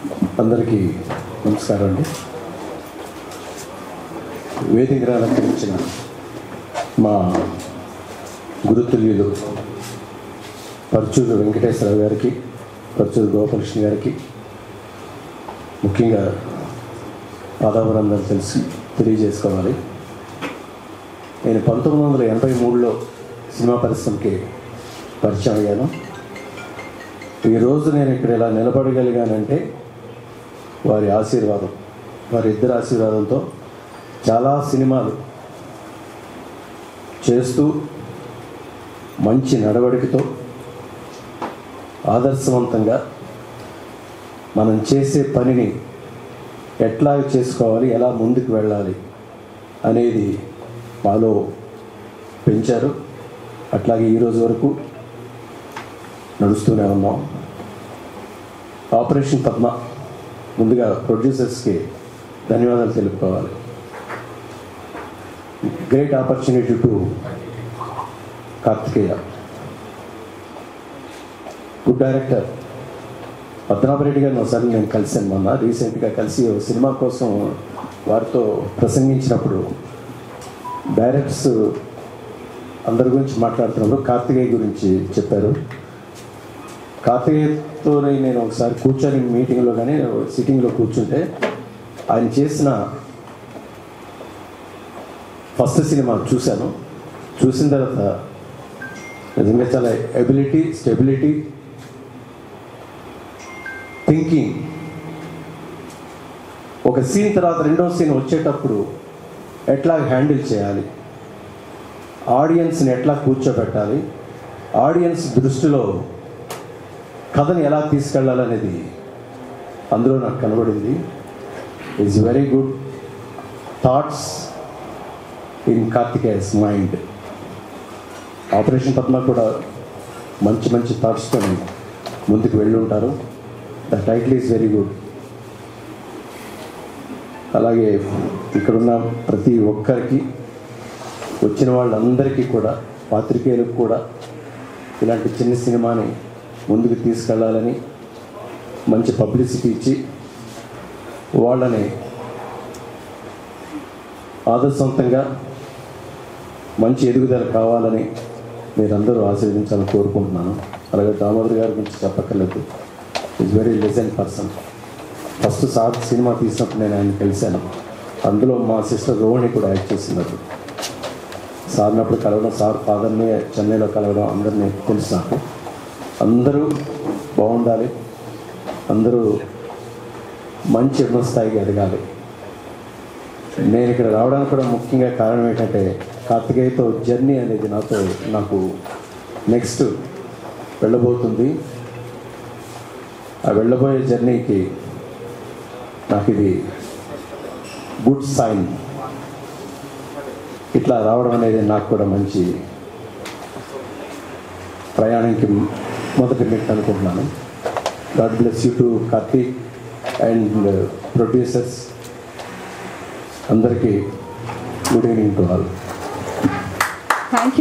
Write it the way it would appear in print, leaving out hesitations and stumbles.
అందరికీ నమస్కారం అండి. వేదిక అలంకరించిన మా గురుతుల్యులు పర్చూరు వెంకటేశ్వరరావు గారికి, పర్చూరు గోపాలకృష్ణ గారికి ముఖ్యంగా పాదాభివందనలు తెలియజేసుకోవాలి. నేను 1983లో సినిమా పరిశ్రమకి పరిచయం అయ్యాను. ఈరోజు నేను ఇక్కడ ఇలా నిలబడగలిగానంటే వారి ఆశీర్వాదం, వారిద్దరి ఆశీర్వాదంతో చాలా సినిమాలు చేస్తూ మంచి నడవడికతో ఆదర్శవంతంగా మనం చేసే పనిని ఎట్లా చేసుకోవాలి, ఎలా ముందుకు వెళ్ళాలి అనేది మాలో పెంచారు. అట్లాగే ఈరోజు వరకు నడుస్తూనే ఉన్నాం. ఆపరేషన్ పద్మ ముందుగా ప్రొడ్యూసర్స్కి ధన్యవాదాలు తెలుపుకోవాలి. Great opportunity to Karthikeya, good director Padmanabha Reddy గారిని ఒకసారి నేను కలిశాను. మొన్న రీసెంట్గా కలిసి సినిమా కోసం వారితో ప్రసంగించినప్పుడు డైరెక్టర్స్ అందరి గురించి మాట్లాడుతున్నప్పుడు కార్తికేయ గురించి చెప్పారు. కార్తికేయతో నేను ఒకసారి కూర్చొని మీటింగ్లో కానీ సిట్టింగ్లో కూర్చుంటే ఆయన చేసిన ఫస్ట్ సినిమా చూశాను. చూసిన తర్వాత నిజంగా చాలా ఎబిలిటీ, స్టెబిలిటీ, థింకింగ్. ఒక సీన్ తర్వాత రెండో సీన్ వచ్చేటప్పుడు ఎట్లా హ్యాండిల్ చేయాలి, ఆడియన్స్ని ఎట్లా కూర్చోబెట్టాలి, ఆడియన్స్ దృష్టిలో కథని ఎలా తీసుకెళ్ళాలనేది అందులో నాకు కనబడింది. Is very good thoughts in Karthikeyan mind. Operation Padma కూడా మంచి మంచి థాట్స్తో ముందుకు వెళ్ళి ఉంటారు. The title is very good. అలాగే ఇక్కడున్న ప్రతి ఒక్కరికి, వచ్చిన వాళ్ళందరికీ కూడా, పాత్రికేయులకు కూడా ఇలాంటి చిన్న సినిమాని ముందుకు తీసుకెళ్ళాలని, మంచి పబ్లిసిటీ ఇచ్చి వాళ్ళని ఆదర్శవంతంగా మంచి ఎదుగుదల కావాలని మీరందరూ ఆశీర్వదించాలని కోరుకుంటున్నాను. అలాగే దామోదర్ గారి గురించి చెప్పక్కర్లేదు. Is very legend person. First sir cinema తీసినప్పుడు నేను ఆయన కలిశాను. అందులో మా సిస్టర్ రోహిణి కూడా యాక్ట్ చేస్తున్నారు. సార్ని అప్పుడు కలవడం, సార్ ఫాదర్ని చెన్నైలో కలవడం అందరినీ తెలుసు నాకు. అందరూ బాగుండాలి, అందరూ మంచి ఉన్నత స్థాయికి ఎదగాలి. నేను ఇక్కడ రావడానికి కూడా ముఖ్యంగా కారణం ఏంటంటే కార్తికేయతో జర్నీ అనేది నాకు నెక్స్ట్ వెళ్ళబోతుంది. ఆ వెళ్ళబోయే జర్నీకి నాకు ఇది గుడ్ సైన్. ఇట్లా రావడం అనేది నాకు కూడా మంచి ప్రయాణానికి మొదటి మెట్టు అనుకుంటున్నాను. God bless you to Karthik and producers. అందరికీ good evening to all. Thank you.